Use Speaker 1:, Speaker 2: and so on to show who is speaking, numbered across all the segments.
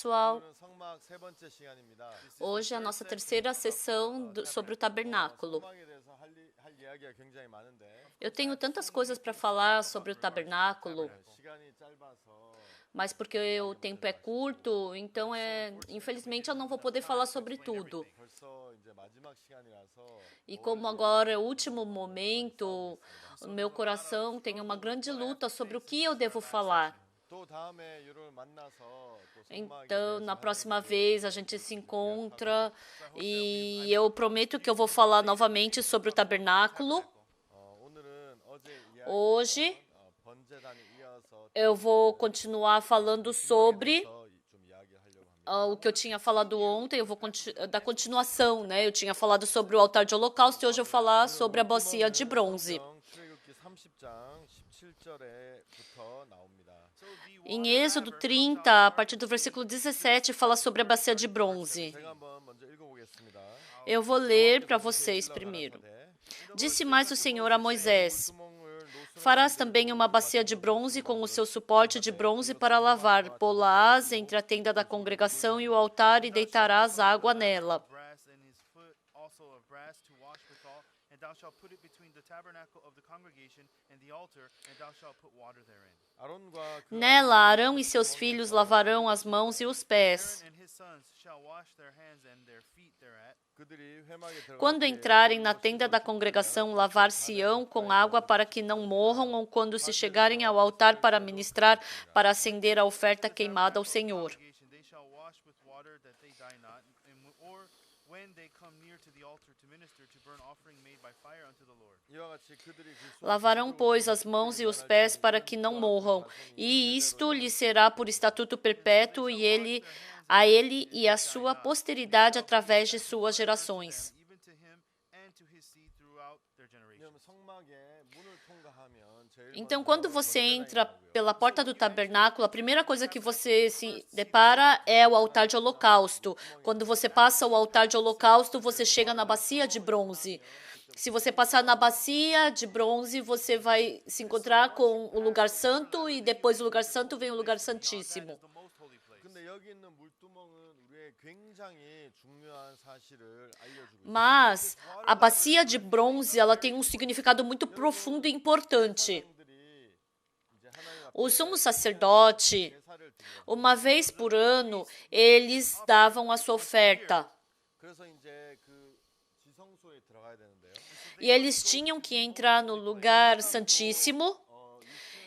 Speaker 1: pessoal. Hoje é a nossa terceira sessão sobre o tabernáculo. Eu tenho tantas coisas para falar sobre o tabernáculo, mas porque o tempo é curto, então infelizmente eu não vou poder falar sobre tudo. E como agora é o último momento, o meu coração tem uma grande luta sobre o que eu devo falar. Então, na próxima vez a gente se encontra e eu prometo que eu vou falar novamente sobre o tabernáculo. Hoje eu vou continuar falando sobre o que eu tinha falado ontem. Eu vou dar continuação, né? Eu tinha falado sobre o altar de holocausto e hoje eu vou falar sobre a bacia de bronze. Em Êxodo 30, a partir do versículo 17, fala sobre a bacia de bronze. Eu vou ler para vocês primeiro. Disse mais o Senhor a Moisés: farás também uma bacia de bronze com o seu suporte de bronze para lavar. Pô-la-ás entre a tenda da congregação e o altar e deitarás água nela. Nela, Arão e seus filhos lavarão as mãos e os pés. Quando entrarem na tenda da congregação, lavar-se-ão com água para que não morram, ou quando se chegarem ao altar para ministrar, para acender a oferta queimada ao Senhor. Lavarão, pois, as mãos e os pés para que não morram, e isto lhe será por estatuto perpétuo, a ele e a sua posteridade através de suas gerações. Então, quando você entra pela porta do tabernáculo, a primeira coisa que você se depara é o altar de holocausto. Quando você passa o altar de holocausto, você chega na bacia de bronze. Se você passar na bacia de bronze, você vai se encontrar com o lugar santo e depois do lugar santo vem o lugar santíssimo. Mas a bacia de bronze, ela tem um significado muito profundo e importante. O sumo sacerdote, uma vez por ano, eles davam a sua oferta. E eles tinham que entrar no lugar santíssimo.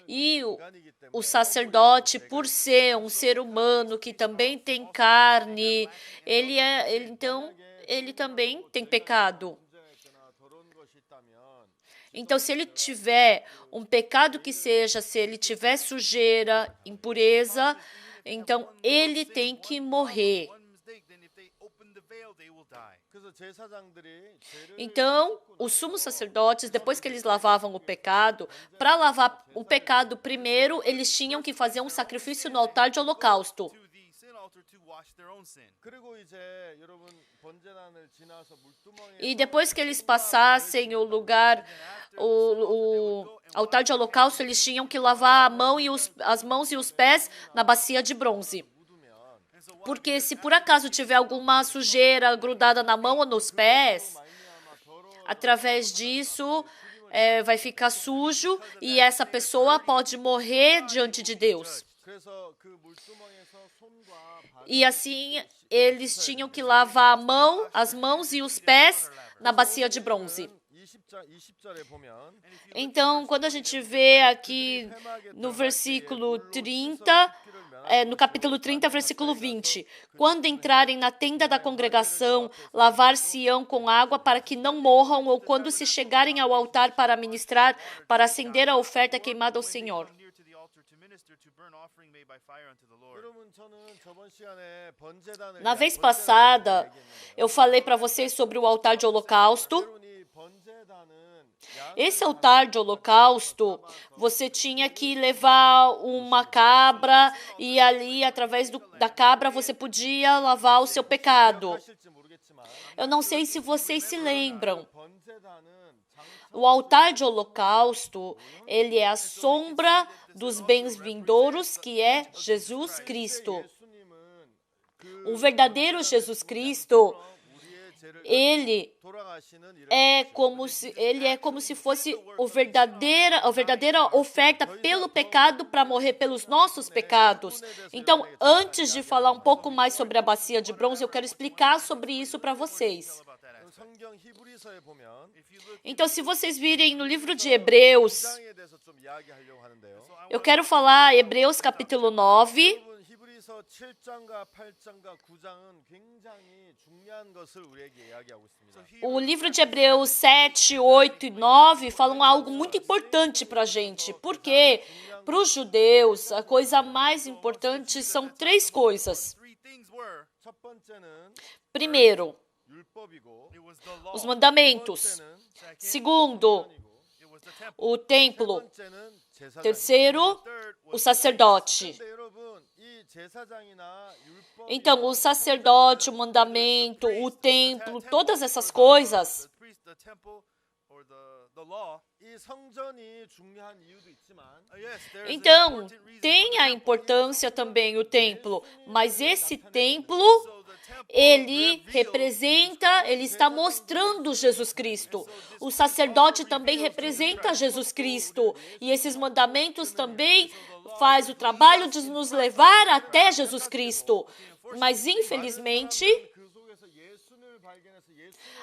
Speaker 1: E o sacerdote, por ser um ser humano que também tem carne, ele também tem pecado. Então, se ele tiver um pecado que seja, se ele tiver sujeira, impureza, então ele tem que morrer. Então, os sumos sacerdotes, depois que eles lavavam o pecado, para lavar o pecado primeiro, eles tinham que fazer um sacrifício no altar de holocausto. E depois que eles passassem o lugar, o altar de holocausto, eles tinham que lavar as mãos e os pés na bacia de bronze. Porque se por acaso tiver alguma sujeira grudada na mão ou nos pés, através disso vai ficar sujo e essa pessoa pode morrer diante de Deus. E assim, eles tinham que lavar as mãos e os pés na bacia de bronze. Então, quando a gente vê aqui no versículo 30, no capítulo 30, versículo 20, quando entrarem na tenda da congregação, lavar-se-ão com água para que não morram, ou quando se chegarem ao altar para ministrar, para acender a oferta queimada ao Senhor. Na vez passada, eu falei para vocês sobre o altar de holocausto. Esse altar de holocausto, você tinha que levar uma cabra e ali, através da cabra, você podia lavar o seu pecado. Eu não sei se vocês se lembram. O altar de holocausto, ele é a sombra dos bens vindouros, que é Jesus Cristo. O verdadeiro Jesus Cristo, ele é como se fosse a verdadeira oferta pelo pecado para morrer pelos nossos pecados. Então, antes de falar um pouco mais sobre a bacia de bronze, eu quero explicar sobre isso para vocês. Então, se vocês virem no livro de Hebreus, eu quero falar Hebreus capítulo 9. O livro de Hebreus 7, 8 e 9 falam algo muito importante para a gente. Porque para os judeus, a coisa mais importante são três coisas. Primeiro, os mandamentos. Segundo, o templo. Terceiro, o sacerdote. Então, o sacerdote, o mandamento, o templo, todas essas coisas. Então, tem a importância também o templo, mas esse templo, ele representa, ele está mostrando Jesus Cristo. O sacerdote também representa Jesus Cristo. E esses mandamentos também faz o trabalho de nos levar até Jesus Cristo. Mas, infelizmente,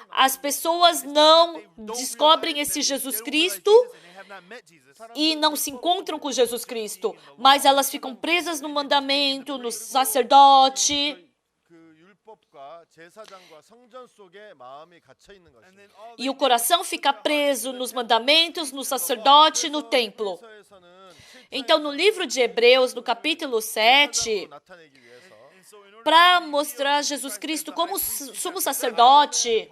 Speaker 1: as pessoas não descobrem esse Jesus Cristo e não se encontram com Jesus Cristo. Mas elas ficam presas no mandamento, no sacerdote. E o coração fica preso nos mandamentos, no sacerdote, no templo. Então, no livro de Hebreus, no capítulo 7, para mostrar Jesus Cristo como sumo sacerdote,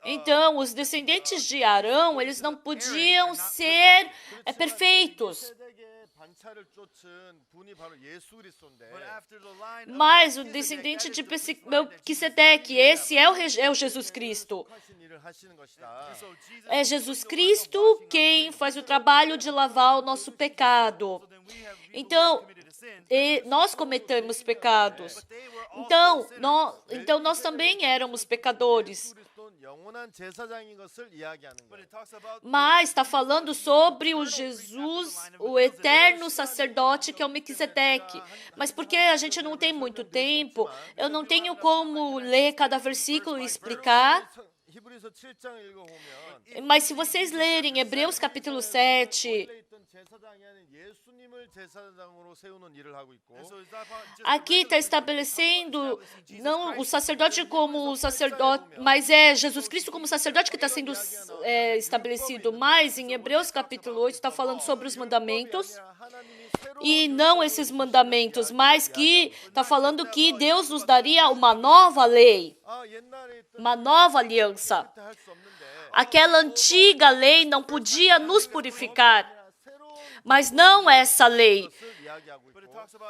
Speaker 1: então, os descendentes de Arão, eles não podiam ser perfeitos. Mas o descendente de Melquisedeque, esse é o Jesus Cristo. É Jesus Cristo quem faz o trabalho de lavar o nosso pecado. Então, nós cometemos pecados. Então nós também éramos pecadores. Mas está falando sobre o Jesus, o eterno sacerdote que é o Melquisedeque. Mas porque a gente não tem muito tempo, eu não tenho como ler cada versículo e explicar. Mas se vocês lerem Hebreus capítulo 7, aqui está estabelecendo não o sacerdote como o sacerdote, mas é Jesus Cristo como sacerdote que está sendo estabelecido. Mas em Hebreus capítulo 8 está falando sobre os mandamentos. E não esses mandamentos, mas que está falando que Deus nos daria uma nova lei, uma nova aliança. Aquela antiga lei não podia nos purificar, mas não essa lei.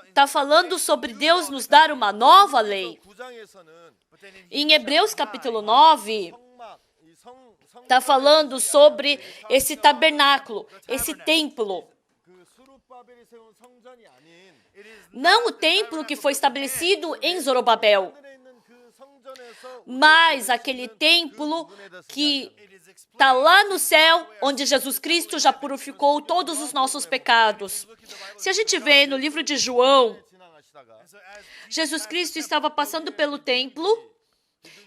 Speaker 1: Está falando sobre Deus nos dar uma nova lei. Em Hebreus capítulo 9, está falando sobre esse tabernáculo, esse templo. Não o templo que foi estabelecido em Zorobabel, mas aquele templo que está lá no céu, onde Jesus Cristo já purificou todos os nossos pecados. Se a gente vê no livro de João, Jesus Cristo estava passando pelo templo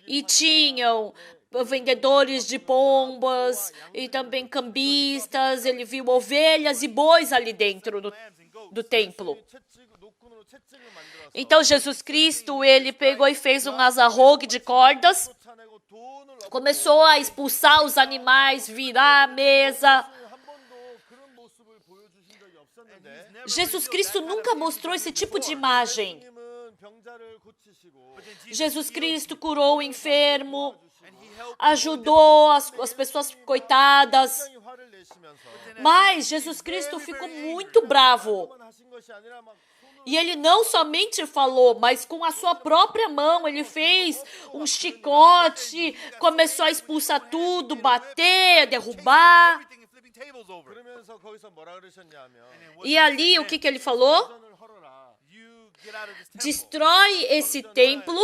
Speaker 1: e tinham vendedores de pombas e também cambistas. Ele viu ovelhas e bois ali dentro do templo. Então, Jesus Cristo, ele pegou e fez um azarrogue de cordas, começou a expulsar os animais, virar a mesa. Jesus Cristo nunca mostrou esse tipo de imagem. Jesus Cristo curou o enfermo, ajudou as pessoas coitadas. Mas Jesus Cristo ficou muito bravo. E ele não somente falou, mas com a sua própria mão, ele fez um chicote, começou a expulsar tudo, bater, derrubar. E ali, o que ele falou? Destrói esse templo.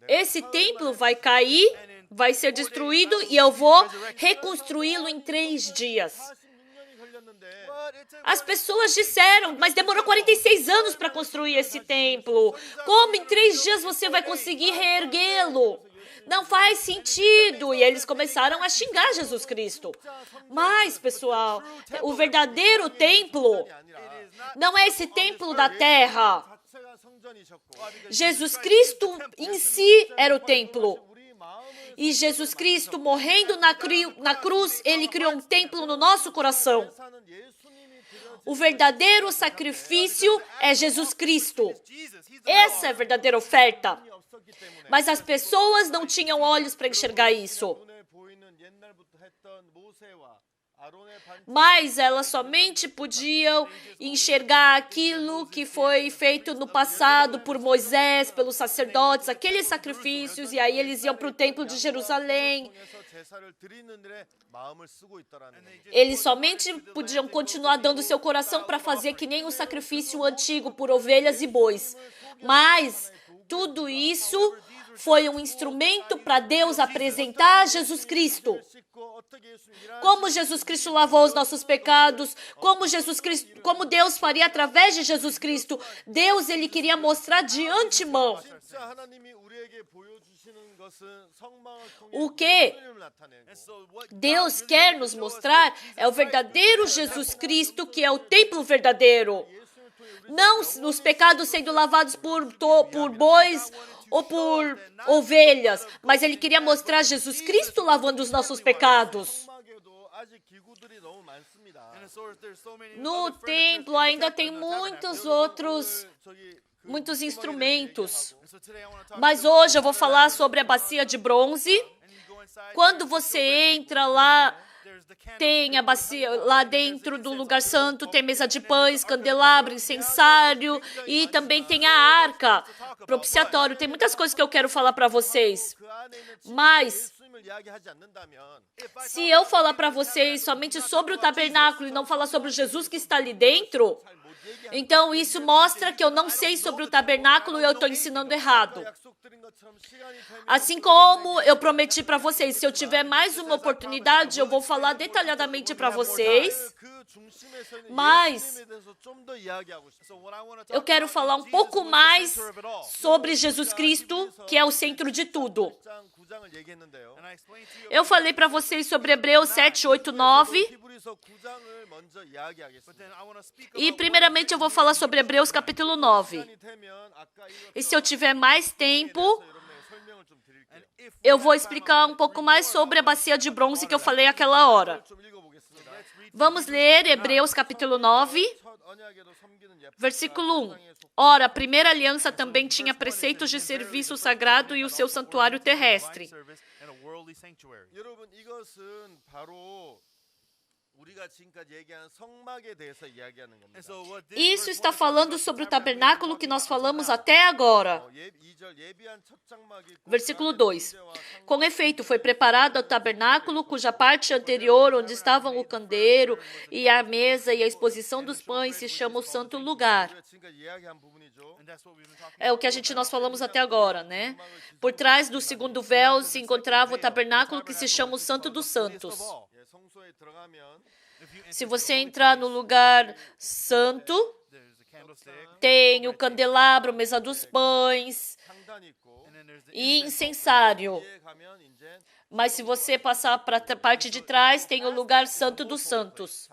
Speaker 1: Esse templo vai cair, vai ser destruído e eu vou reconstruí-lo em 3 dias. As pessoas disseram, mas demorou 46 anos para construir esse templo. Como em 3 dias você vai conseguir reerguê-lo? Não faz sentido. E eles começaram a xingar Jesus Cristo. Mas, pessoal, o verdadeiro templo não é esse templo da terra. Jesus Cristo em si era o templo. E Jesus Cristo, morrendo na cruz, ele criou um templo no nosso coração. O verdadeiro sacrifício é Jesus Cristo. Essa é a verdadeira oferta. Mas as pessoas não tinham olhos para enxergar isso. Mas elas somente podiam enxergar aquilo que foi feito no passado por Moisés, pelos sacerdotes, aqueles sacrifícios, e aí eles iam para o templo de Jerusalém. Eles somente podiam continuar dando seu coração para fazer que nem o sacrifício antigo por ovelhas e bois. Mas tudo isso foi um instrumento para Deus apresentar Jesus Cristo. Como Jesus Cristo lavou os nossos pecados, como Deus faria através de Jesus Cristo. Deus, ele queria mostrar de antemão. O que Deus quer nos mostrar é o verdadeiro Jesus Cristo, que é o templo verdadeiro. Não os pecados sendo lavados por bois ou por ovelhas, mas ele queria mostrar Jesus Cristo lavando os nossos pecados. No templo ainda tem muitos instrumentos. Mas hoje eu vou falar sobre a bacia de bronze. Quando você entra lá, tem a bacia, lá dentro do lugar santo, tem mesa de pães, candelabro, incensário e também tem a arca, propiciatório. Tem muitas coisas que eu quero falar para vocês. Mas se eu falar para vocês somente sobre o tabernáculo e não falar sobre o Jesus que está ali dentro, então isso mostra que eu não sei sobre o tabernáculo e eu estou ensinando errado. Assim como eu prometi para vocês, se eu tiver mais uma oportunidade, eu vou falar detalhadamente para vocês. Mas eu quero falar um pouco mais sobre Jesus Cristo, que é o centro de tudo. Eu falei para vocês sobre Hebreus 7, 8, 9. E primeiramente eu vou falar sobre Hebreus capítulo 9. E se eu tiver mais tempo, eu vou explicar um pouco mais sobre a bacia de bronze que eu falei aquela hora. Vamos ler Hebreus capítulo 9, versículo 1. Ora, a primeira aliança também tinha preceitos de serviço sagrado e o seu santuário terrestre. Isso está falando sobre o tabernáculo que nós falamos até agora. Versículo 2. Com efeito, foi preparado o tabernáculo, cuja parte anterior, onde estavam o candeeiro e a mesa e a exposição dos pães, se chama o santo lugar. É o que nós falamos até agora, né? Por trás do segundo véu se encontrava o tabernáculo que se chama o Santo dos Santos. Se você entrar no lugar santo, tem o candelabro, mesa dos pães e incensário. Mas se você passar para a parte de trás, tem o lugar santo dos santos.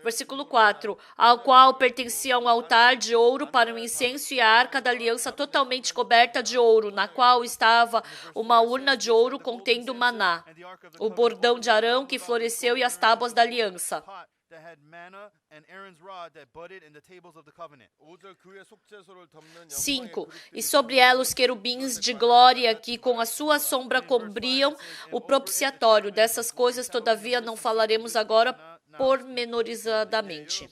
Speaker 1: Versículo 4. Ao qual pertencia um altar de ouro para o incenso e a arca da aliança totalmente coberta de ouro, na qual estava uma urna de ouro contendo maná, o bordão de Arão que floresceu e as tábuas da aliança. 5. E sobre ela os querubins de glória que com a sua sombra cobriam o propiciatório. Dessas coisas, todavia, não falaremos agora pormenorizadamente.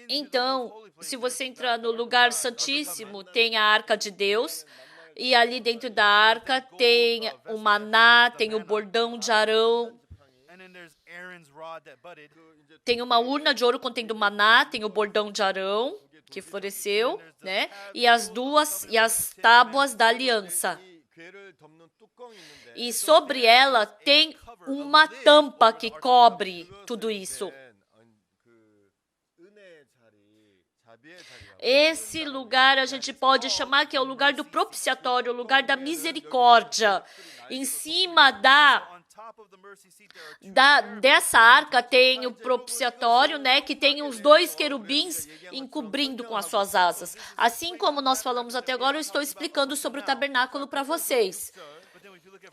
Speaker 1: Então, se você entrar no lugar santíssimo, tem a arca de Deus, e ali dentro da arca tem o maná, tem o bordão de Arão, tem uma urna de ouro contendo maná, tem o bordão de Arão, que floresceu, né? E as tábuas da aliança. E sobre ela tem uma tampa que cobre tudo isso. Esse lugar a gente pode chamar que é o lugar do propiciatório, o lugar da misericórdia. Em cima dessa arca tem o propiciatório, né, que tem os 2 querubins encobrindo com as suas asas. Assim como nós falamos até agora, eu estou explicando sobre o tabernáculo para vocês.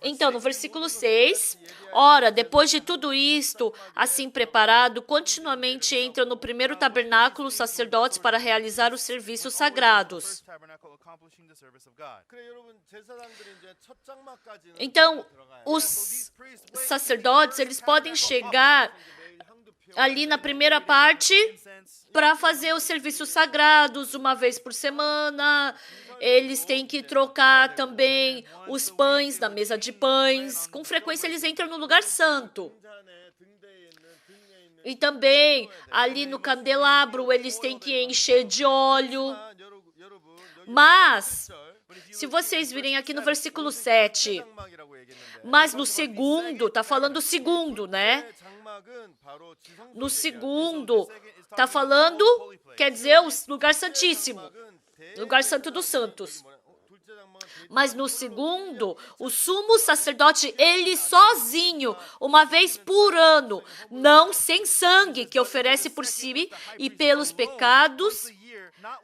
Speaker 1: Então, no versículo 6, ora, depois de tudo isto, assim preparado, continuamente entram no primeiro tabernáculo os sacerdotes para realizar os serviços sagrados. Então, os sacerdotes, eles podem chegar ali na primeira parte para fazer os serviços sagrados uma vez por semana. Eles têm que trocar também os pães da mesa de pães. Com frequência, eles entram no lugar santo. E também, ali no candelabro, eles têm que encher de óleo. Mas, se vocês virem aqui no versículo 7, mas no segundo, está falando o segundo, né? No segundo, está falando, quer dizer, o lugar santíssimo. Lugar santo dos santos. Mas no segundo, o sumo sacerdote, ele sozinho, uma vez por ano, não sem sangue, que oferece por si e pelos pecados,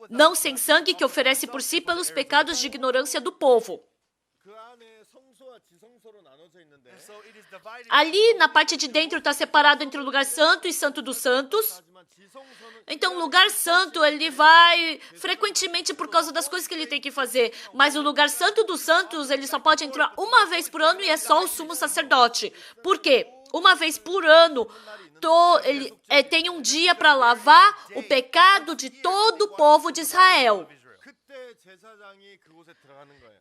Speaker 1: não sem sangue, que oferece por si pelos pecados de ignorância do povo. Ali na parte de dentro está separado entre o lugar santo e santo dos santos. Então, o lugar santo, ele vai frequentemente por causa das coisas que ele tem que fazer. Mas o lugar santo dos santos, ele só pode entrar uma vez por ano e é só o sumo sacerdote. Por quê? Uma vez por ano, ele tem um dia para lavar o pecado de todo o povo de Israel.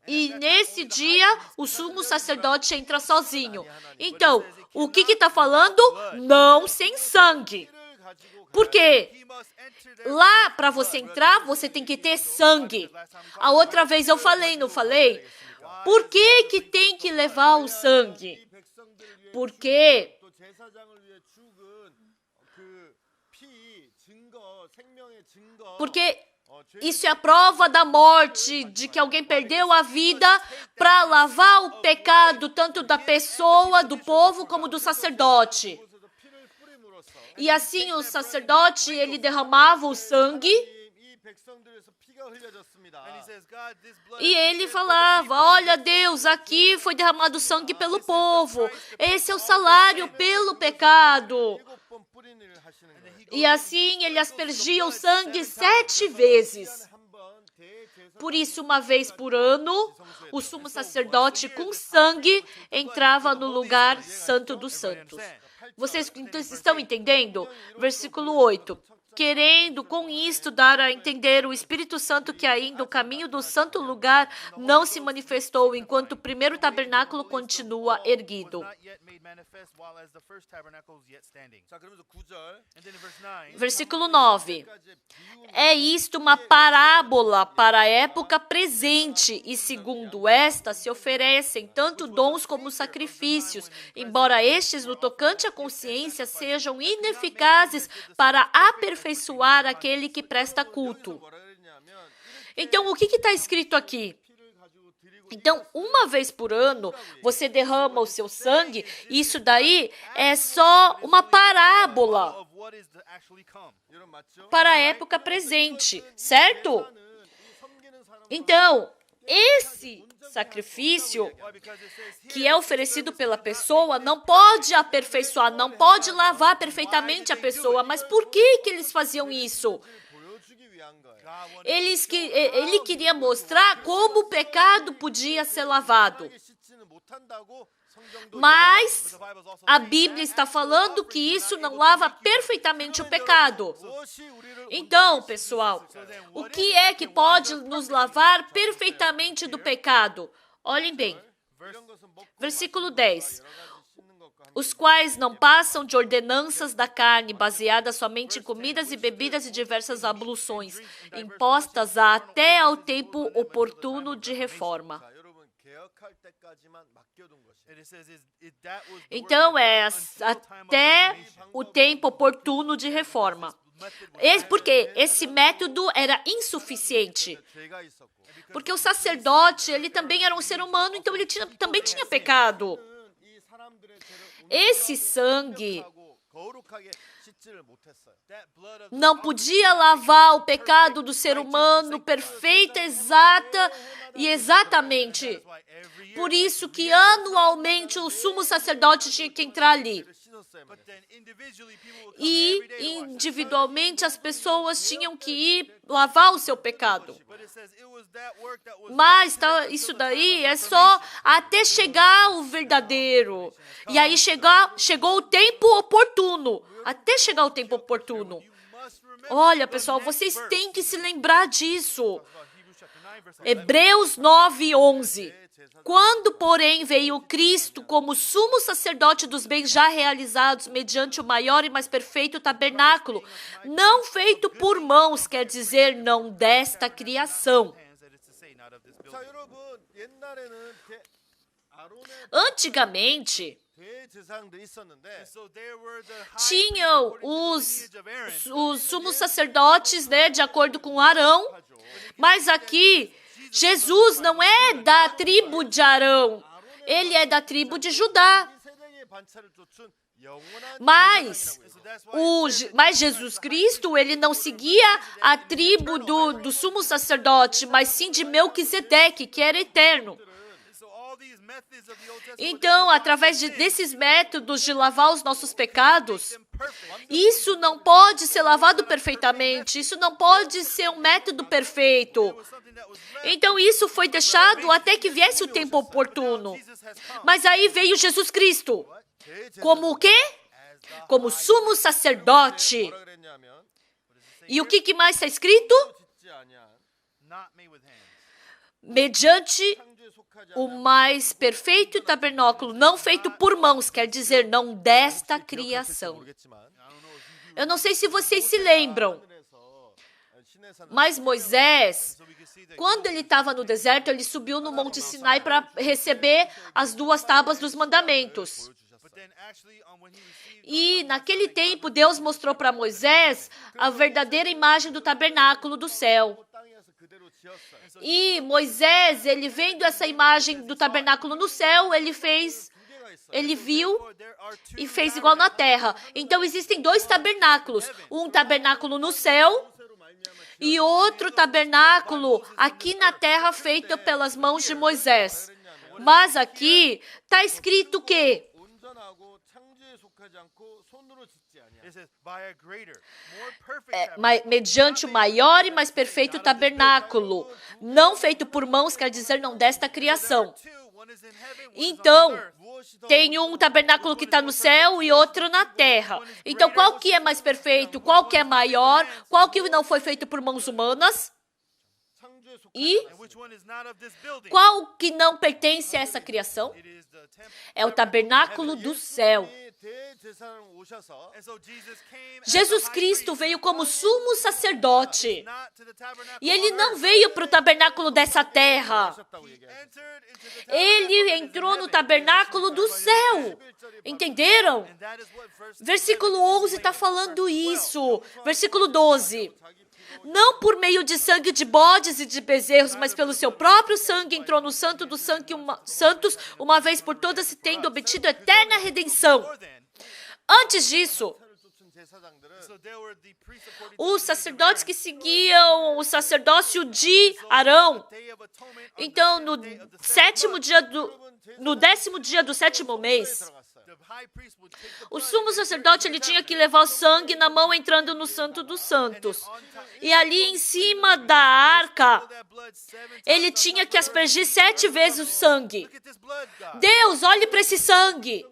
Speaker 1: E nesse dia, o sumo sacerdote entra sozinho. Então, o que está falando? Não sem sangue. Por quê? Lá, para você entrar, você tem que ter sangue. A outra vez eu falei, não falei? Por que tem que levar o sangue? Porque isso é a prova da morte, de que alguém perdeu a vida para lavar o pecado tanto da pessoa, do povo, como do sacerdote. E assim o sacerdote, ele derramava o sangue e ele falava, olha Deus, aqui foi derramado sangue pelo povo, esse é o salário pelo pecado. E assim ele aspergia o sangue 7 vezes. Por isso, uma vez por ano, o sumo sacerdote com sangue entrava no lugar santo dos santos. Vocês estão entendendo? Versículo 8. Querendo com isto dar a entender o Espírito Santo que ainda o caminho do santo lugar não se manifestou enquanto o primeiro tabernáculo continua erguido. Versículo 9. É isto uma parábola para a época presente, e segundo esta se oferecem tanto dons como sacrifícios, embora estes, no tocante à consciência, sejam ineficazes para aperfeiçoar aquele que presta culto. Então, o que está escrito aqui? Então, uma vez por ano, você derrama o seu sangue, isso daí é só uma parábola para a época presente, certo? Então, esse sacrifício que é oferecido pela pessoa não pode aperfeiçoar, não pode lavar perfeitamente a pessoa. Mas por que eles faziam isso? Ele queria mostrar como o pecado podia ser lavado. Mas a Bíblia está falando que isso não lava perfeitamente o pecado. Então, pessoal, o que é que pode nos lavar perfeitamente do pecado? Olhem bem. Versículo 10. Os quais não passam de ordenanças da carne, baseadas somente em comidas e bebidas e diversas abluções, impostas até ao tempo oportuno de reforma. Então, até o tempo oportuno de reforma. Porque esse método era insuficiente. Porque o sacerdote, ele também era um ser humano, então ele também tinha pecado. Esse sangue não podia lavar o pecado do ser humano perfeita, exata e exatamente. Por isso que anualmente o sumo sacerdote tinha que entrar ali. E individualmente as pessoas tinham que ir lavar o seu pecado. Mas isso daí é só até chegar o verdadeiro. E aí chegou o tempo oportuno. Até chegar o tempo oportuno. Olha, pessoal, vocês têm que se lembrar disso. Hebreus 9:11. Quando, porém, veio Cristo como sumo sacerdote dos bens já realizados mediante o maior e mais perfeito tabernáculo, não feito por mãos, quer dizer, não desta criação. Antigamente, tinham os sumos sacerdotes, de acordo com Arão, mas aqui Jesus não é da tribo de Arão, ele é da tribo de Judá. Mas Jesus Cristo, ele não seguia a tribo do sumo sacerdote, mas sim de Melquisedeque, que era eterno. Então, através desses métodos de lavar os nossos pecados, isso não pode ser lavado perfeitamente, isso não pode ser um método perfeito. Então, isso foi deixado até que viesse o tempo oportuno. Mas aí veio Jesus Cristo. Como o quê? Como sumo sacerdote. E o que mais está escrito? Mediante o mais perfeito tabernáculo, não feito por mãos, quer dizer, não desta criação. Eu não sei se vocês se lembram, mas Moisés, quando ele estava no deserto, ele subiu no Monte Sinai para receber as 2 tábuas dos mandamentos. E naquele tempo, Deus mostrou para Moisés a verdadeira imagem do tabernáculo do céu. E Moisés, ele vendo essa imagem do tabernáculo no céu, ele viu e fez igual na terra. Então existem 2 tabernáculos, um tabernáculo no céu e outro tabernáculo aqui na terra feito pelas mãos de Moisés. Mas aqui está escrito o quê? Mediante o maior e mais perfeito tabernáculo, não feito por mãos, quer dizer, não desta criação. Então, tem um tabernáculo que está no céu e outro na terra. Então, qual que é mais perfeito? Qual que é maior? Qual que não foi feito por mãos humanas? E qual que não pertence a essa criação? É o tabernáculo do céu. Jesus Cristo veio como sumo sacerdote. E ele não veio para o tabernáculo dessa terra. Ele entrou no tabernáculo do céu. Entenderam? Versículo 11 está falando isso. Versículo 12. Não por meio de sangue de bodes e de bezerros, mas pelo seu próprio sangue entrou no santo dos santos, uma vez por todas, tendo obtido eterna redenção. Antes disso, os sacerdotes que seguiam o sacerdócio de Arão, então no 10º dia do 7º mês, O sumo sacerdote ele tinha que levar o sangue na mão entrando no Santo dos Santos. E ali em cima da arca, ele tinha que aspergir 7 vezes o sangue. Deus, olhe para esse sangue.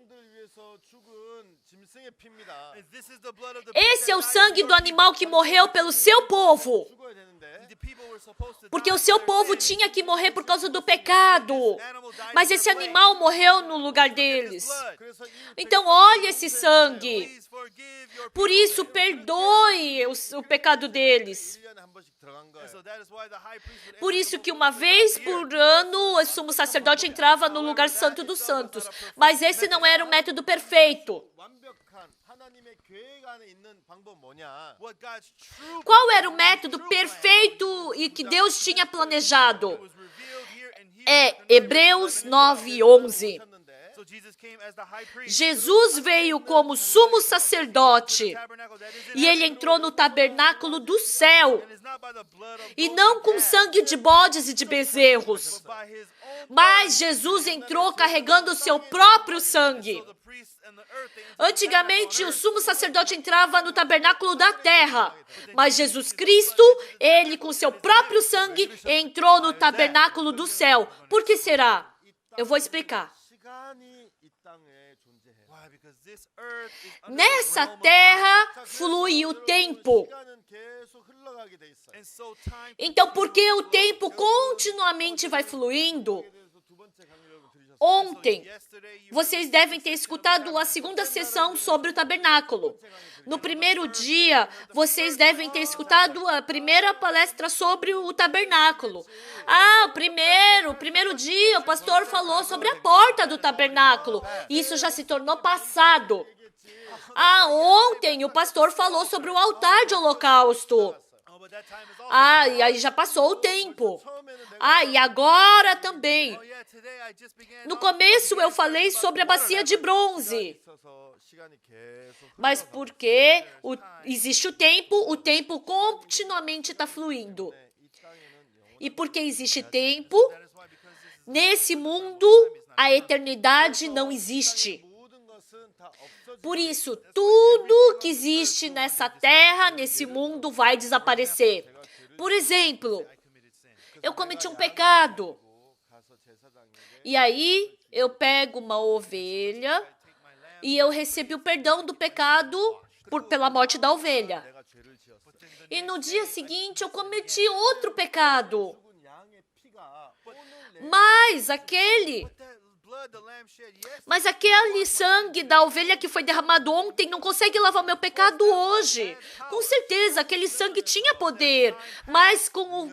Speaker 1: Esse é o sangue do animal que morreu pelo seu povo. Porque o seu povo tinha que morrer por causa do pecado. Mas esse animal morreu no lugar deles. Então, olhe esse sangue. Por isso, perdoe o pecado deles. Por isso que uma vez por ano, o sumo sacerdote entrava no lugar santo dos santos. Mas esse não era o método perfeito. Qual era o método perfeito e que Deus tinha planejado? É Hebreus 9:11. Jesus veio como sumo sacerdote e ele entrou no tabernáculo do céu e não com sangue de bodes e de bezerros, mas Jesus entrou carregando o seu próprio sangue. Antigamente, o sumo sacerdote entrava no tabernáculo da terra, mas Jesus Cristo, ele com seu próprio sangue, entrou no tabernáculo do céu. Por que será? Eu vou explicar. Nessa terra flui o tempo. Então, porque o tempo continuamente vai fluindo, ontem, vocês devem ter escutado a segunda sessão sobre o tabernáculo. No primeiro dia, vocês devem ter escutado a primeira palestra sobre o tabernáculo. O primeiro dia, o pastor falou sobre a porta do tabernáculo. Isso já se tornou passado. Ontem, o pastor falou sobre o altar de holocausto. E aí já passou o tempo. E agora também. No começo eu falei sobre a bacia de bronze. Mas porque existe o tempo continuamente está fluindo. E porque existe tempo, nesse mundo a eternidade não existe. Por isso, tudo que existe nessa terra, nesse mundo, vai desaparecer. Por exemplo, eu cometi um pecado. E aí, eu pego uma ovelha e eu recebi o perdão do pecado pela morte da ovelha. E no dia seguinte, eu cometi outro pecado. Mas aquele sangue da ovelha que foi derramado ontem não consegue lavar meu pecado hoje. Com certeza, aquele sangue tinha poder, mas com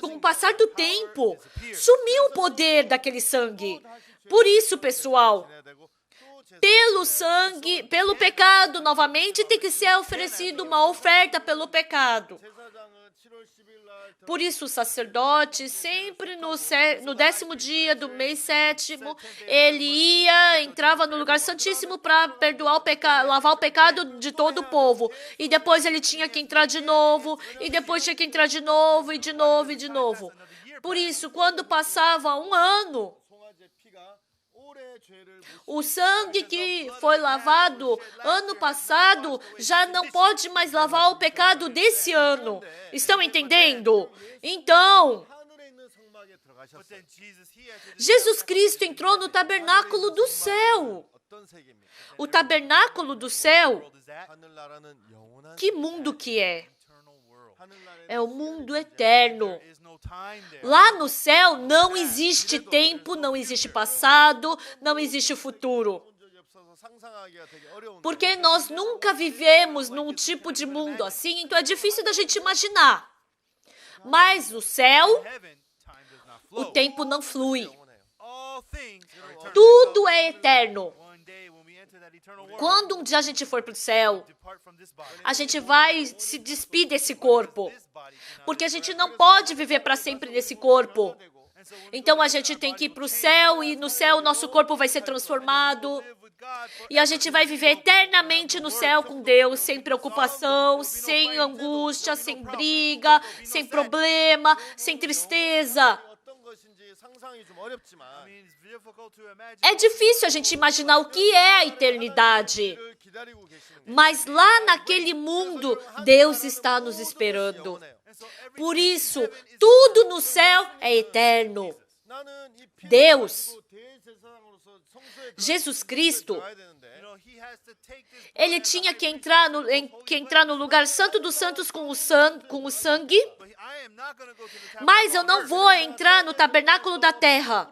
Speaker 1: o passar do tempo, sumiu o poder daquele sangue. Por isso, pessoal, pelo pecado, novamente, tem que ser oferecido uma oferta pelo pecado. Por isso, o sacerdote, sempre no 10º dia do mês 7º, ele entrava no lugar santíssimo para perdoar o pecado, lavar o pecado de todo o povo. E depois ele tinha que entrar de novo, e depois tinha que entrar de novo, e de novo, e de novo. Por isso, quando passava um ano, o sangue que foi lavado ano passado já não pode mais lavar o pecado desse ano. Estão entendendo? Então, Jesus Cristo entrou no tabernáculo do céu. O tabernáculo do céu, que mundo que é? É o mundo eterno. Lá no céu não existe tempo, não existe passado, não existe futuro. Porque nós nunca vivemos num tipo de mundo assim, então é difícil da gente imaginar. Mas no céu, o tempo não flui. Tudo é eterno. Quando um dia a gente for para o céu, a gente vai se despir desse corpo, porque a gente não pode viver para sempre nesse corpo. Então a gente tem que ir para o céu e no céu o nosso corpo vai ser transformado e a gente vai viver eternamente no céu com Deus, sem preocupação, sem angústia, sem briga, sem problema, sem tristeza. É difícil a gente imaginar o que é a eternidade. Mas lá naquele mundo, Deus está nos esperando. Por isso, tudo no céu é eterno. Deus, Jesus Cristo, ele tinha que entrar no lugar santo dos santos com o sangue, mas eu não vou entrar no tabernáculo da terra.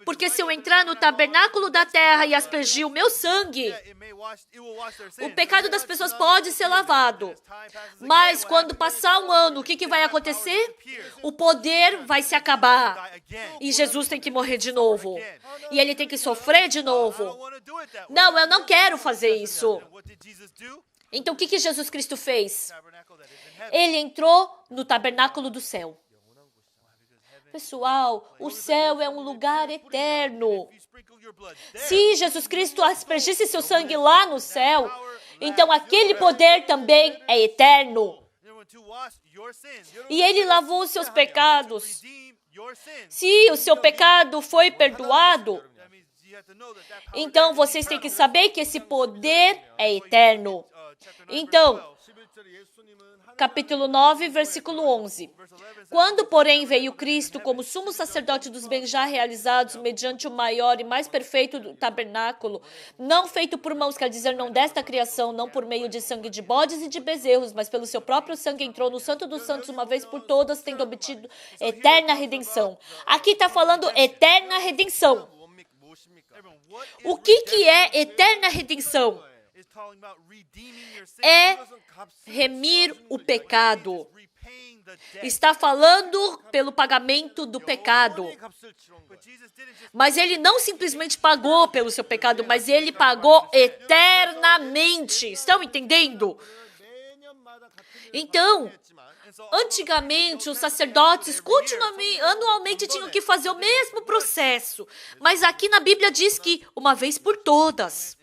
Speaker 1: Porque se eu entrar no tabernáculo da terra e aspergir o meu sangue, o pecado das pessoas pode ser lavado. Mas quando passar um ano, o que vai acontecer? O poder vai se acabar. E Jesus tem que morrer de novo. E ele tem que sofrer de novo. Não, eu não quero fazer isso. Então o que Jesus Cristo fez? Ele entrou no tabernáculo do céu. Pessoal, o céu é um lugar eterno. Se Jesus Cristo aspergisse seu sangue lá no céu, então aquele poder também é eterno. E ele lavou os seus pecados. Se o seu pecado foi perdoado, então vocês têm que saber que esse poder é eterno. Então, capítulo 9, versículo 11. Quando, porém, veio Cristo como sumo sacerdote dos bens já realizados mediante o maior e mais perfeito do tabernáculo, não feito por mãos, quer dizer, não desta criação, não por meio de sangue de bodes e de bezerros, mas pelo seu próprio sangue entrou no Santo dos Santos uma vez por todas, tendo obtido eterna redenção. Aqui está falando eterna redenção. O que é eterna redenção? É remir o pecado. Está falando pelo pagamento do pecado. Mas ele não simplesmente pagou pelo seu pecado, mas ele pagou eternamente. Estão entendendo? Então, antigamente, os sacerdotes anualmente tinham que fazer o mesmo processo. Mas aqui na Bíblia diz que uma vez por todas.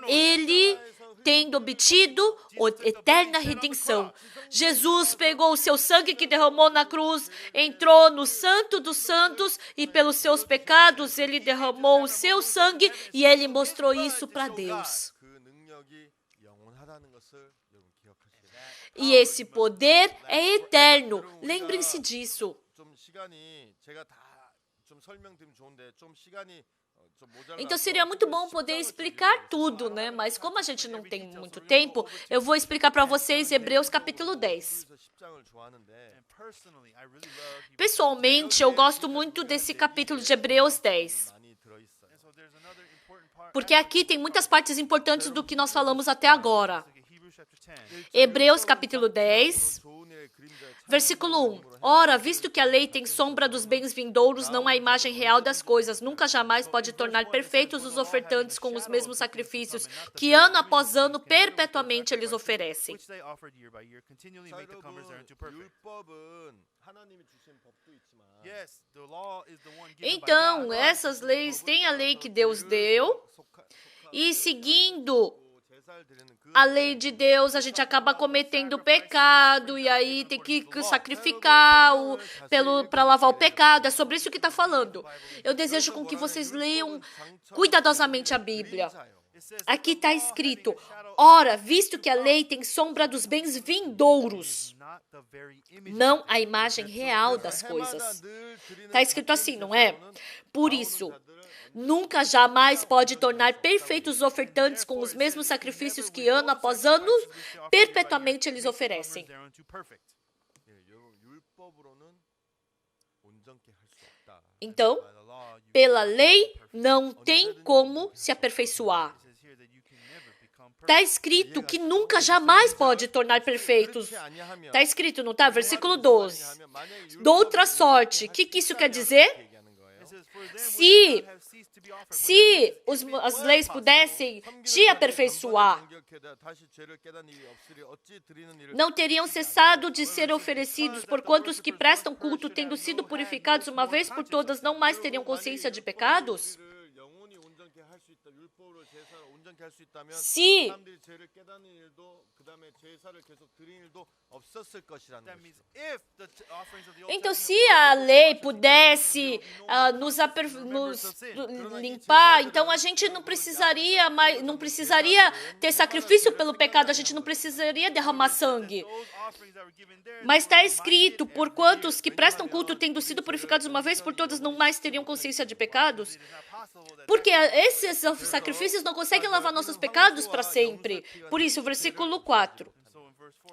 Speaker 1: Ele tendo obtido eterna redenção. Jesus pegou o seu sangue que derramou na cruz, entrou no Santo dos Santos e pelos seus pecados ele derramou o seu sangue e ele mostrou isso para Deus. E esse poder é eterno. Lembrem-se disso. Então seria muito bom poder explicar tudo, né? Mas como a gente não tem muito tempo, eu vou explicar para vocês Hebreus capítulo 10. Pessoalmente, eu gosto muito desse capítulo de Hebreus 10. Porque aqui tem muitas partes importantes do que nós falamos até agora. Hebreus capítulo 10, versículo 1. Ora, visto que a lei tem sombra dos bens vindouros, não a imagem real das coisas, nunca jamais pode tornar perfeitos os ofertantes com os mesmos sacrifícios que ano após ano perpetuamente eles oferecem. Então, essas leis, tem a lei que Deus deu, e seguindo a lei de Deus, a gente acaba cometendo pecado, e aí tem que sacrificar para lavar o pecado. É sobre isso que está falando. Eu desejo com que vocês leiam cuidadosamente a Bíblia. Aqui está escrito, ora, visto que a lei tem sombra dos bens vindouros, não a imagem real das coisas. Está escrito assim, não é? Por isso, nunca jamais pode tornar perfeitos os ofertantes com os mesmos sacrifícios que ano após ano, perpetuamente eles oferecem. Então, pela lei, não tem como se aperfeiçoar. Está escrito que nunca jamais pode tornar perfeitos. Está escrito, não está? Versículo 12. Doutra sorte. O que isso quer dizer? Se as leis pudessem te aperfeiçoar, não teriam cessado de ser oferecidos, porquanto os que prestam culto, tendo sido purificados uma vez por todas, não mais teriam consciência de pecados? Se Então, se a lei pudesse nos limpar, então a gente não precisaria ter sacrifício pelo pecado, a gente não precisaria derramar sangue. Mas está escrito, porquanto os que prestam culto, tendo sido purificados uma vez por todas, não mais teriam consciência de pecados? Porque esses sacrifícios não conseguem lavar nossos pecados para sempre. Por isso, o versículo 4.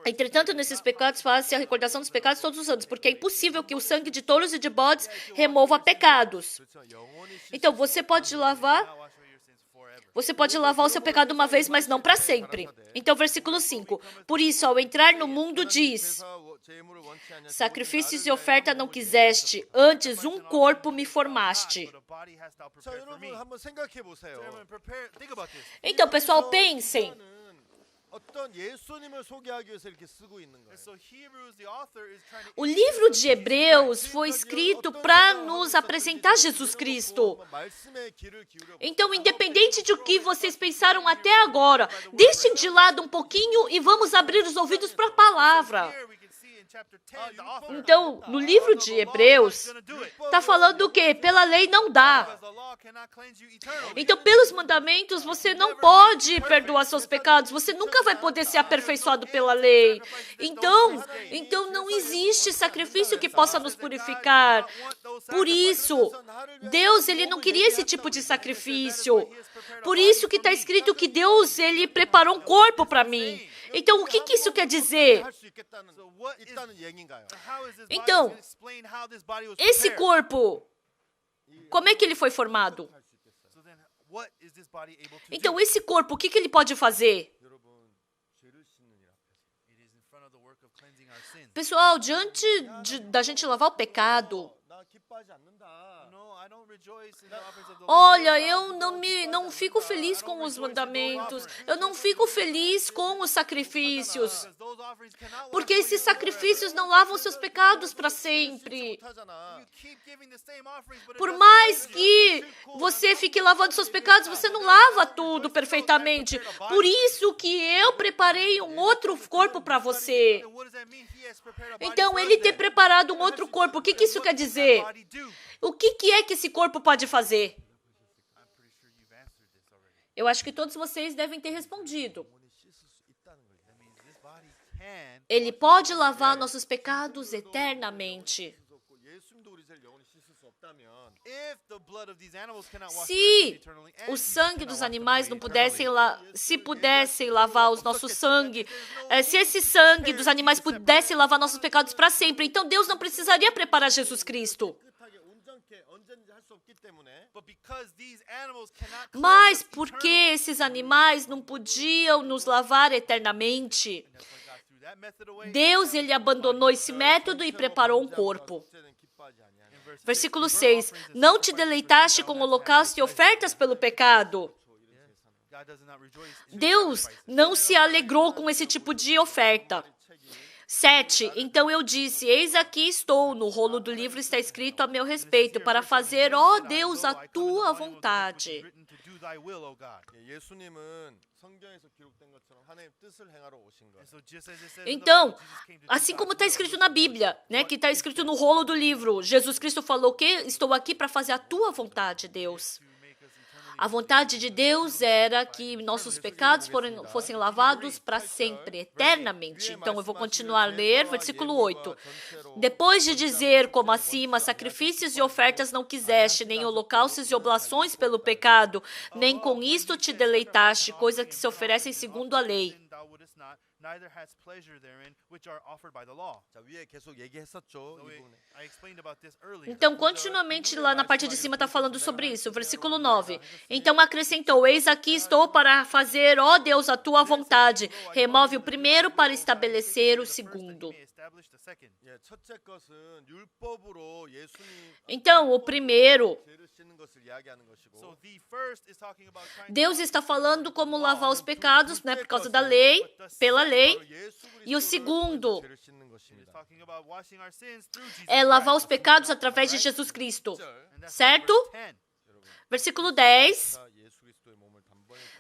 Speaker 1: Entretanto, nesses pecados faz-se a recordação dos pecados todos os anos, porque é impossível que o sangue de touros e de bodes remova pecados. Então, você pode lavar o seu pecado uma vez, mas não para sempre. Então, versículo 5. Por isso, ao entrar no mundo, diz: sacrifícios e oferta não quiseste, antes um corpo me formaste. Então, pessoal, pensem. O livro de Hebreus foi escrito para nos apresentar Jesus Cristo. Então, independente de o que vocês pensaram até agora, deixem de lado um pouquinho e vamos abrir os ouvidos para a palavra. Então, no livro de Hebreus, está falando o quê? Pela lei não dá. Então, pelos mandamentos, você não pode perdoar seus pecados. Você nunca vai poder ser aperfeiçoado pela lei. Então não existe sacrifício que possa nos purificar. Por isso, Deus, Ele não queria esse tipo de sacrifício. Por isso que está escrito que Deus, Ele preparou um corpo para mim. Então, o que isso quer dizer? Então, esse corpo, como é que ele foi formado? Então, esse corpo, o que ele pode fazer? Pessoal, diante da gente lavar o pecado, olha, eu não fico feliz com os mandamentos, eu não fico feliz com os sacrifícios, porque esses sacrifícios não lavam seus pecados para sempre. Por mais que você fique lavando seus pecados, você não lava tudo perfeitamente. Por isso que eu preparei um outro corpo para você. Então, Ele ter preparado um outro corpo, o que isso quer dizer? O que é que esse corpo pode fazer? Eu acho que todos vocês devem ter respondido. Ele pode lavar nossos pecados eternamente. Se o sangue dos animais não pudessem lavar os nossos sangue, se esse sangue dos animais pudesse lavar nossos pecados para sempre, então Deus não precisaria preparar Jesus Cristo. Mas porque esses animais não podiam nos lavar eternamente, Deus, Ele abandonou esse método e preparou um corpo. Versículo 6. Não te deleitaste com holocausto e ofertas pelo pecado. Deus não se alegrou com esse tipo de oferta. 7. Então eu disse, eis aqui estou, no rolo do livro está escrito a meu respeito, para fazer, ó Deus, a tua vontade. Então, assim como está escrito na Bíblia, né, que está escrito no rolo do livro, Jesus Cristo falou que estou aqui para fazer a tua vontade, Deus. A vontade de Deus era que nossos pecados fossem lavados para sempre, eternamente. Então, eu vou continuar a ler, versículo 8. Depois de dizer, como acima, sacrifícios e ofertas não quiseste, nem holocaustos e oblações pelo pecado, nem com isto te deleitaste, coisas que se oferecem segundo a lei. Então, continuamente lá na parte de cima está falando sobre isso. Versículo 9. Então acrescentou, eis aqui estou para fazer, ó Deus, a tua vontade. Remove o primeiro para estabelecer o segundo. Então, o primeiro, Deus está falando como lavar os pecados, né, por causa da lei, pela lei. E o segundo é lavar os pecados através de Jesus Cristo. Certo? Versículo 10.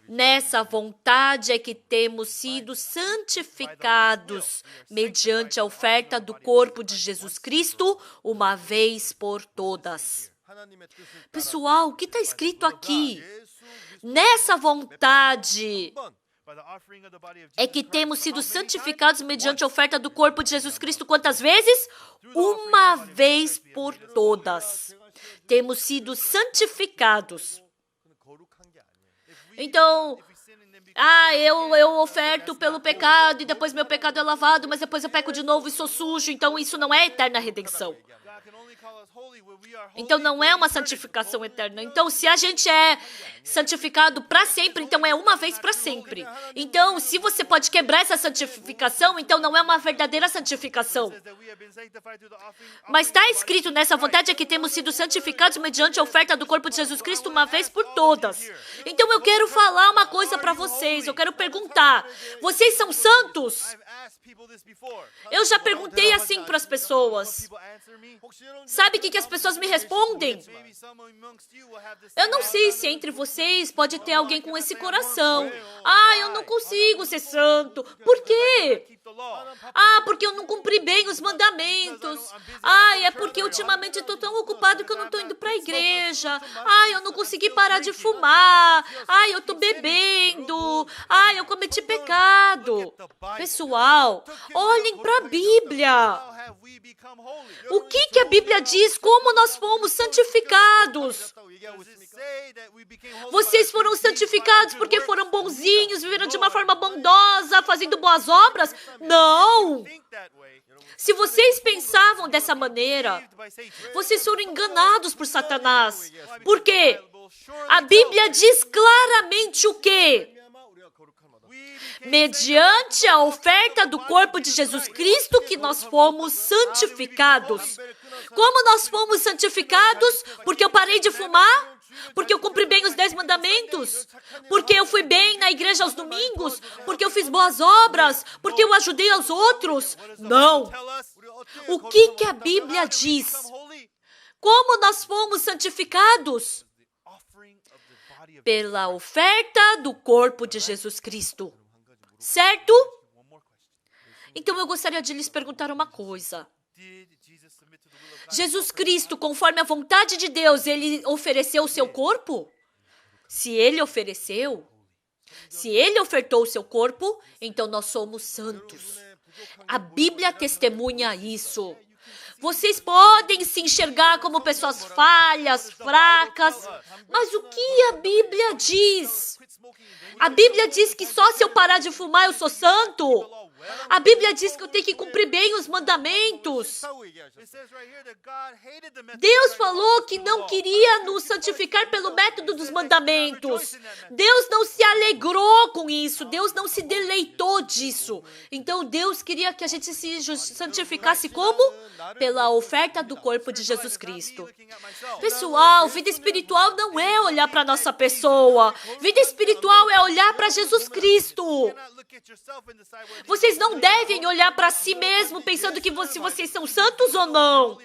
Speaker 1: Nessa vontade é que temos sido santificados mediante a oferta do corpo de Jesus Cristo, uma vez por todas. Pessoal, o que está escrito aqui? Nessa vontade é que temos sido santificados mediante a oferta do corpo de Jesus Cristo, quantas vezes? Uma vez por todas. Temos sido santificados. Então, eu oferto pelo pecado e depois meu pecado é lavado, mas depois eu peco de novo e sou sujo, então isso não é eterna redenção. Então não é uma santificação eterna. Então se a gente é santificado para sempre, então é uma vez para sempre. Então se você pode quebrar essa santificação, então não é uma verdadeira santificação. Mas está escrito nessa vontade é que temos sido santificados mediante a oferta do corpo de Jesus Cristo uma vez por todas. Então eu quero falar uma coisa para vocês, eu quero perguntar, vocês são santos? Eu já perguntei assim para as pessoas. Sabe o que as pessoas me respondem? Eu não sei se entre vocês pode ter alguém com esse coração. Eu não consigo ser santo. Por quê? Porque eu não cumpri bem os mandamentos. É porque ultimamente estou tão ocupado que eu não estou indo para a igreja. Eu não consegui parar de fumar. Eu estou bebendo. Eu cometi pecado. Pessoal, olhem para a Bíblia. O que a Bíblia diz? Como nós fomos santificados? Vocês foram santificados porque foram bonzinhos, viveram de uma forma bondosa, fazendo boas obras? Não! Se vocês pensavam dessa maneira, vocês foram enganados por Satanás. Por quê? A Bíblia diz claramente o quê? Mediante a oferta do corpo de Jesus Cristo que nós fomos santificados. Como nós fomos santificados? Porque eu parei de fumar? Porque eu cumpri bem os 10 mandamentos? Porque eu fui bem na igreja aos domingos? Porque eu fiz boas obras? Porque eu ajudei aos outros? Não! O que a Bíblia diz? Como nós fomos santificados? Pela oferta do corpo de Jesus Cristo. Certo? Então eu gostaria de lhes perguntar uma coisa. Jesus Cristo, conforme a vontade de Deus, ele ofereceu o seu corpo? Se ele ofereceu, se ele ofertou o seu corpo, então nós somos santos. A Bíblia testemunha isso. Vocês podem se enxergar como pessoas falhas, fracas, mas o que a Bíblia diz? A Bíblia diz que só se eu parar de fumar eu sou santo? A Bíblia diz que eu tenho que cumprir bem os mandamentos. Deus falou que não queria nos santificar pelo método dos mandamentos. Deus não se alegrou com isso. Deus não se deleitou disso. Então Deus queria que a gente se santificasse como? Pela oferta do corpo de Jesus Cristo. Pessoal, vida espiritual não é olhar para a nossa pessoa. Vida espiritual é olhar para Jesus Cristo. Vocês não devem olhar para si mesmo pensando que vocês são santos ou não.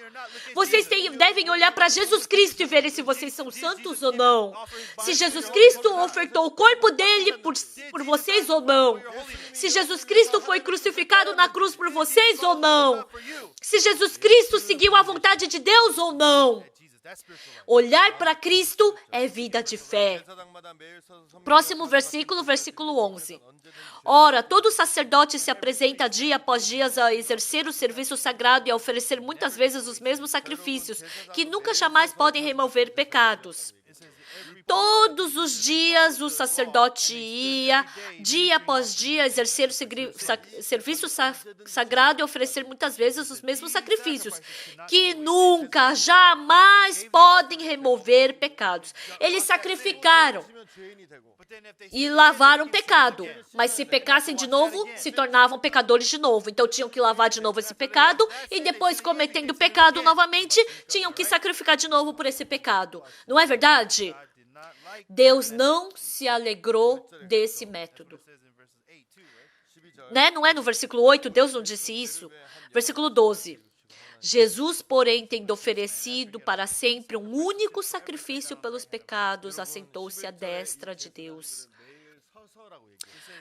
Speaker 1: Vocês devem olhar para Jesus Cristo e verem se vocês são santos ou não. Se Jesus Cristo ofertou o corpo dele por vocês ou não. Se Jesus Cristo foi crucificado na cruz por vocês ou não. Se Jesus Cristo seguiu a vontade de Deus ou não. Olhar para Cristo é vida de fé. Próximo versículo, versículo 11. Ora, todo sacerdote se apresenta dia após dia a exercer o serviço sagrado e a oferecer muitas vezes os mesmos sacrifícios, que nunca jamais podem remover pecados. Todos os dias o sacerdote ia, dia após dia, exercer o serviço sagrado e oferecer muitas vezes os mesmos sacrifícios, que nunca, jamais podem remover pecados. Eles sacrificaram e lavaram pecado, mas se pecassem de novo, se tornavam pecadores de novo. Então tinham que lavar de novo esse pecado e depois, cometendo pecado novamente, tinham que sacrificar de novo por esse pecado. Não é verdade? Deus não se alegrou desse método. Né? Não é no versículo 8, Deus não disse isso? Versículo 12. Jesus, porém, tendo oferecido para sempre um único sacrifício pelos pecados, assentou-se à destra de Deus.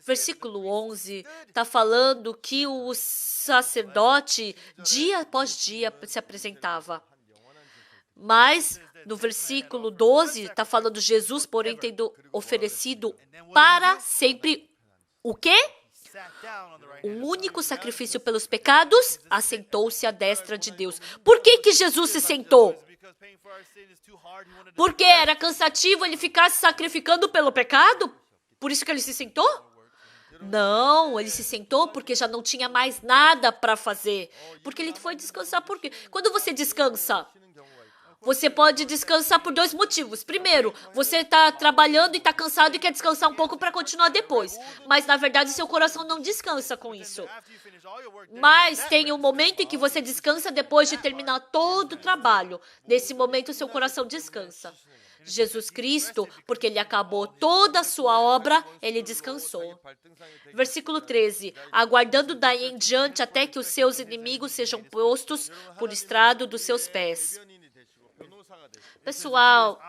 Speaker 1: Versículo 11 está falando que o sacerdote, dia após dia, se apresentava. Mas, no versículo 12, está falando Jesus, porém, tendo oferecido para sempre o quê? Um único sacrifício pelos pecados, assentou-se à destra de Deus. Por que Jesus se sentou? Porque era cansativo ele ficar se sacrificando pelo pecado? Por isso que ele se sentou? Não, ele se sentou porque já não tinha mais nada para fazer. Porque ele foi descansar. Por quê? Quando você descansa, você pode descansar por 2 motivos. Primeiro, você está trabalhando e está cansado e quer descansar um pouco para continuar depois. Mas, na verdade, seu coração não descansa com isso. Mas tem um momento em que você descansa depois de terminar todo o trabalho. Nesse momento, seu coração descansa. Jesus Cristo, porque ele acabou toda a sua obra, ele descansou. Versículo 13. Aguardando daí em diante até que os seus inimigos sejam postos por estrado dos seus pés. Pessoal,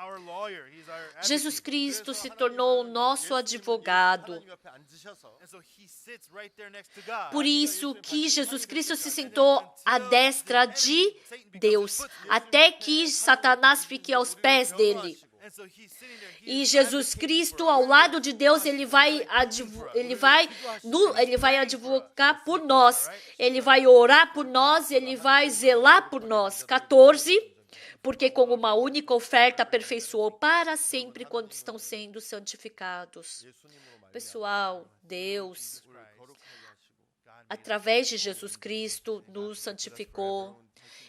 Speaker 1: Jesus Cristo se tornou o nosso advogado. Por isso que Jesus Cristo se sentou à destra de Deus, até que Satanás fique aos pés dele. E Jesus Cristo, ao lado de Deus, ele vai advogar por nós. Ele vai orar por nós, ele vai zelar por nós. 14. Porque com uma única oferta aperfeiçoou para sempre quando estão sendo santificados. Pessoal, Deus, através de Jesus Cristo, nos santificou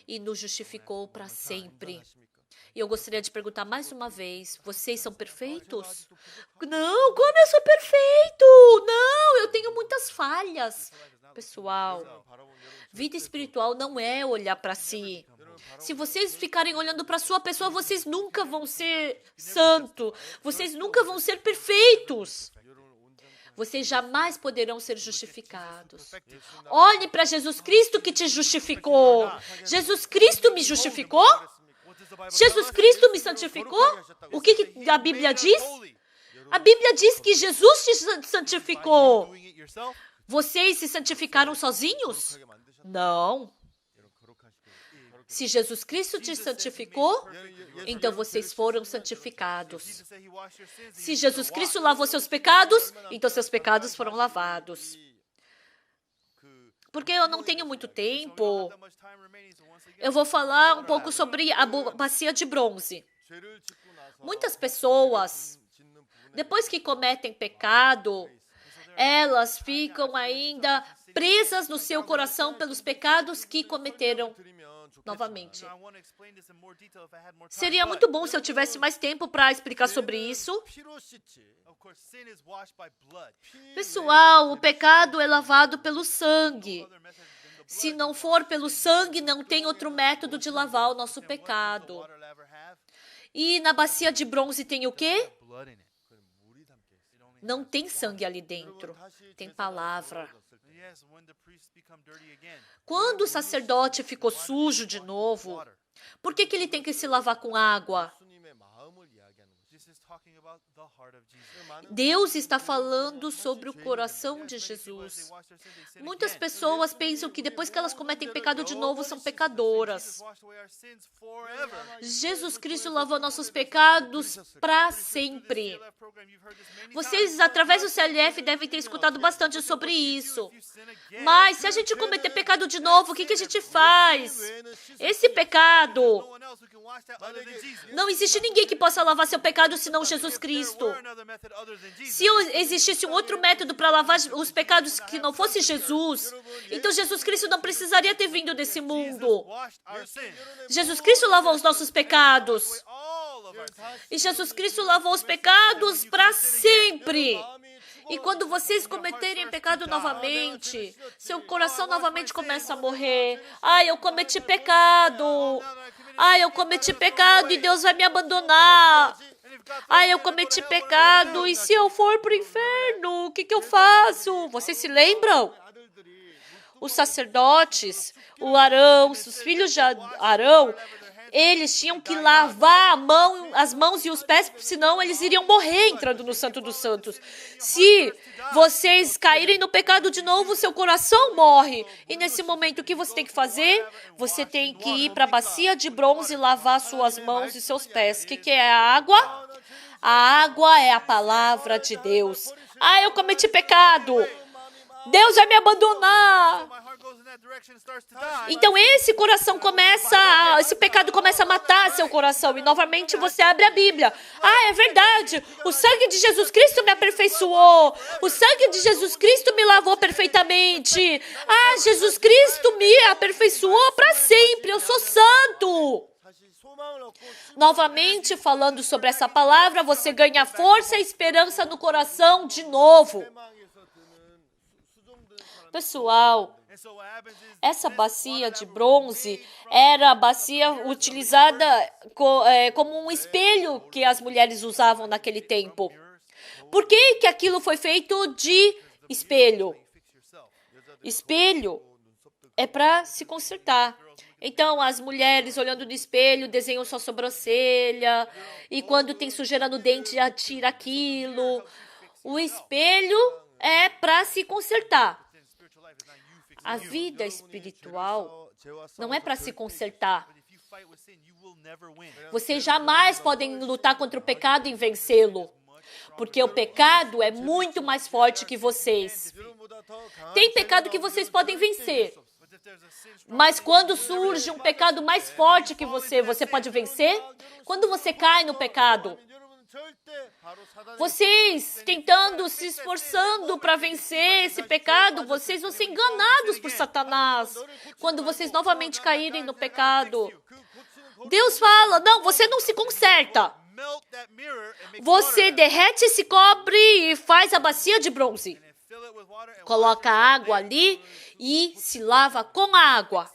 Speaker 1: e nos justificou para sempre. E eu gostaria de perguntar mais uma vez, vocês são perfeitos? Não, como eu sou perfeito? Não, eu tenho muitas falhas. Pessoal, vida espiritual não é olhar para si. Se vocês ficarem olhando para a sua pessoa, vocês nunca vão ser santos. Vocês nunca vão ser perfeitos. Vocês jamais poderão ser justificados. Olhe para Jesus Cristo que te justificou. Jesus Cristo me justificou? Jesus Cristo me santificou? O que a Bíblia diz? A Bíblia diz que Jesus te santificou. Vocês se santificaram sozinhos? Não. Se Jesus Cristo te santificou, então vocês foram santificados. Se Jesus Cristo lavou seus pecados, então seus pecados foram lavados. Porque eu não tenho muito tempo, eu vou falar um pouco sobre a bacia de bronze. Muitas pessoas, depois que cometem pecado, elas ficam ainda presas no seu coração pelos pecados que cometeram novamente. Seria muito bom se eu tivesse mais tempo para explicar sobre isso. Pessoal, o pecado é lavado pelo sangue. Se não for pelo sangue, não tem outro método de lavar o nosso pecado. E na bacia de bronze tem o quê? Não tem sangue ali dentro, tem palavra. Quando o sacerdote ficou sujo de novo, por que ele tem que se lavar com água? Deus está falando sobre o coração de Jesus. Muitas pessoas pensam que depois que elas cometem pecado de novo, são pecadoras. Jesus Cristo lavou nossos pecados para sempre. Vocês, através do CLF, devem ter escutado bastante sobre isso. Mas, se a gente cometer pecado de novo, o que a gente faz? Esse pecado, não existe ninguém que possa lavar seu pecado senão Jesus Cristo. Se existisse um outro método para lavar os pecados que não fosse Jesus, então Jesus Cristo não precisaria ter vindo desse mundo. Jesus Cristo lavou os nossos pecados. E Jesus Cristo lavou os pecados para sempre. E quando vocês cometerem pecado novamente, seu coração novamente começa a morrer. Ai, eu cometi pecado. Ai, eu cometi pecado e Deus vai me abandonar. Ai, eu cometi pecado e se eu for para o inferno, o que eu faço? Vocês se lembram? os sacerdotes, o Arão, os filhos de Arão, eles tinham que lavar as mãos e os pés, senão eles iriam morrer entrando no Santo dos Santos. Se vocês caírem no pecado de novo, seu coração morre. E nesse momento, o que você tem que fazer? Você tem que ir para a bacia de bronze e lavar suas mãos e seus pés. O que é a água? A água é a palavra de Deus. Ah, eu cometi pecado. Deus vai me abandonar. Então esse pecado começa a matar seu coração. E novamente você abre a Bíblia. Ah, é verdade. O sangue de Jesus Cristo me aperfeiçoou. O sangue de Jesus Cristo me lavou perfeitamente. Ah, Jesus Cristo me aperfeiçoou para sempre. Eu sou santo. Novamente falando sobre essa palavra, você ganha força e esperança no coração de novo. Pessoal, essa bacia de bronze era a bacia utilizada como um espelho que as mulheres usavam naquele tempo. Por que aquilo foi feito de espelho? Espelho é para se consertar. Então, as mulheres olhando no espelho desenham sua sobrancelha e quando tem sujeira no dente já tira aquilo. O espelho é para se consertar. A vida espiritual não é para se consertar. Vocês jamais podem lutar contra o pecado e vencê-lo, porque o pecado é muito mais forte que vocês. Tem pecado que vocês podem vencer, mas quando surge um pecado mais forte que você pode vencer? Quando você cai no pecado. Vocês se esforçando para vencer esse pecado, vocês vão ser enganados por Satanás. Quando vocês novamente caírem no pecado, Deus fala, não, você não se conserta. Você derrete esse cobre e faz a bacia de bronze. Coloca água ali e se lava com a água.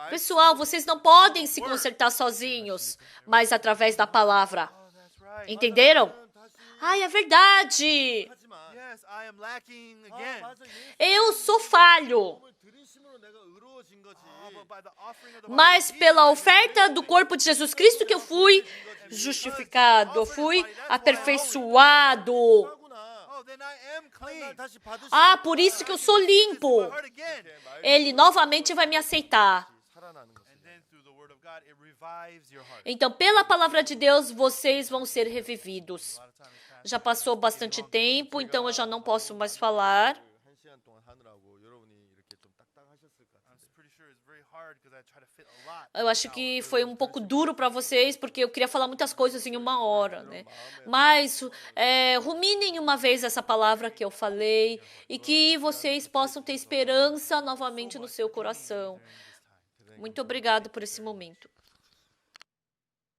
Speaker 1: Pessoal, vocês não podem se consertar sozinhos, mas através da palavra. Entenderam? Ai, é verdade. Eu sou falho. Mas pela oferta do corpo de Jesus Cristo que eu fui justificado, eu fui aperfeiçoado. Ah, por isso que eu sou limpo. Ele novamente vai me aceitar. Então, pela palavra de Deus, vocês vão ser revividos. Já passou bastante tempo, então eu já não posso mais falar. Eu acho que foi um pouco duro para vocês, porque eu queria falar muitas coisas em uma hora, né? Mas ruminem uma vez essa palavra que eu falei e que vocês possam ter esperança novamente no seu coração. Muito obrigado por esse momento.